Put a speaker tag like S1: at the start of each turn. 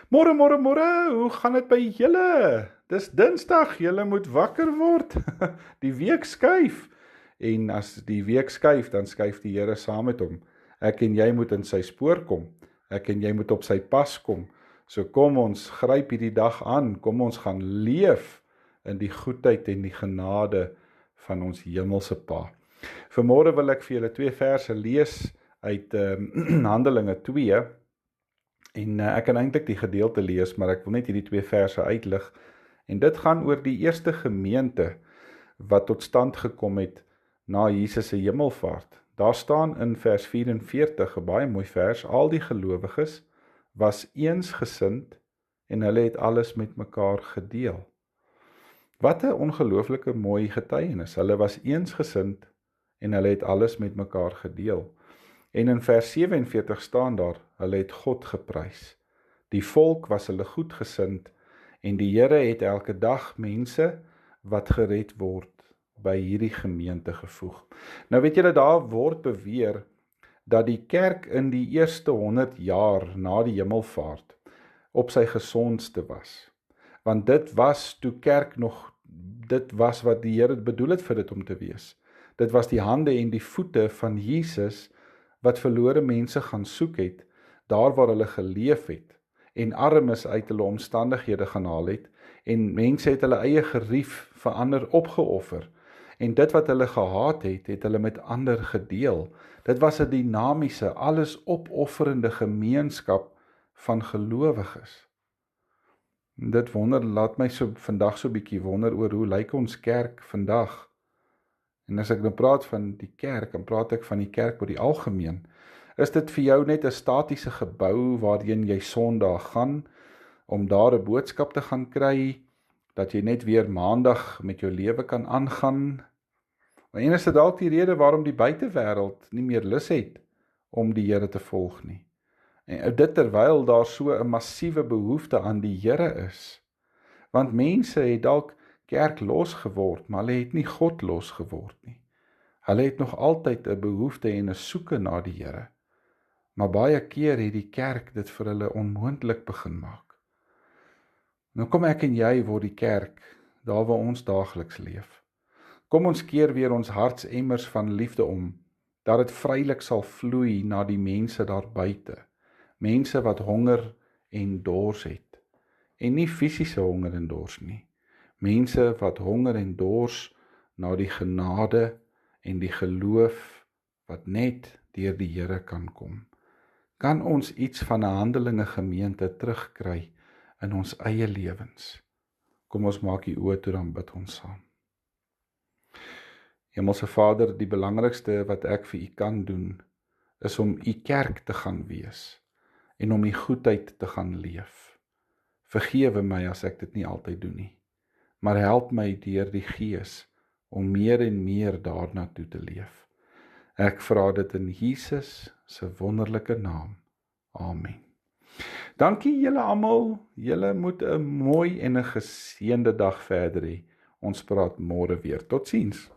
S1: Môre, môre, môre, hoe gaan dit by julle? Dis Dinsdag, julle moet wakker word. Die week skuif. En as die week skuif, dan skuif die Here saam met hom. Ek en jy moet in sy spoor kom. Ek en jy moet op sy pas kom. So kom ons gryp hierdie dag aan. Kom ons gaan leef in die goedheid en die genade van ons hemelse Pa. Vanmôre wil ek vir julle 2 verse lees uit Handelinge 2. En ek kan eintlik die gedeelte lees, maar ek wil net hierdie 2 verse uitlig. En dit gaan oor die eerste gemeente wat tot stand gekom het na Jesus se hemelvaart. Daar staan in vers 44, 'n baie mooi vers, al die gelowiges was eensgesind en hulle het alles met mekaar gedeel. Wat 'n ongelooflike mooi getuienis. Hulle was eensgesind en hulle het alles met mekaar gedeel. En in vers 47 staan daar, hulle het God geprys. Die volk was hulle goedgesind en die Here het elke dag mense wat gered word by hierdie gemeente gevoeg. Nou weet julle, daar word beweer dat die kerk in die eerste 100 jaar na die hemelvaart op sy gesondste was. Want dit was toe kerk nog, dit was wat die Here bedoel het vir dit om te wees. Dit was die hande en die voete van Jesus wat verlore mense gaan soek het, daar waar hulle geleef het, en armes uit hulle omstandighede gaan haal het, en mense het hulle eie gerief vir ander opgeoffer, en dit wat hulle gehaat het, het hulle met ander gedeel. Dit was 'n dinamiese, alles opofferende gemeenskap van gelowiges. Dit laat my vandag so bietjie wonder oor hoe lyk ons kerk vandag. En as ek nou praat van die kerk, dan praat ek van die kerk oor die algemeen. Is dit vir jou net 'n statiese gebou waarheen jy Sondag gaan, om daar 'n boodskap te gaan kry, dat jy net weer Maandag met jou lewe kan aangaan? En is dit dalk die rede waarom die buitewêreld nie meer lus het om die Here te volg nie? En dit terwyl daar so 'n massiewe behoefte aan die Here is. Want mense het dalk kerk los geword, maar hulle het nie God los geword nie. Hulle het nog altyd 'n behoefte en 'n soeke na die Here. Maar baie keer het die kerk dit vir hulle onmoontlik begin maak. Nou kom ek en jy word die kerk, daar waar ons daagliks leef. Kom ons keer weer ons hartsemmers van liefde om, dat dit vrylik sal vloei na die mense daar buite. Mense wat honger en dors het. En nie fisiese honger en dors nie. Mense wat honger en dors na die genade en die geloof wat net deur die Here kan kom. Kan ons iets van 'n Handelinge gemeente terugkry in ons eie lewens? Kom ons maak die oë toe, dan bid ons saam. Hemelse Vader, die belangrikste wat ek vir U kan doen, is om U kerk te gaan wees en om U goedheid te gaan leef. Vergewe my as ek dit nie altyd doen nie, maar help my deur die Gees om meer en meer daarna toe te leef. Ek vra dit in Jesus se wonderlike naam. Amen. Dankie julle almal. Julle moet 'n mooi en 'n geseënde dag verder hê. Ons praat môre weer. Totsiens.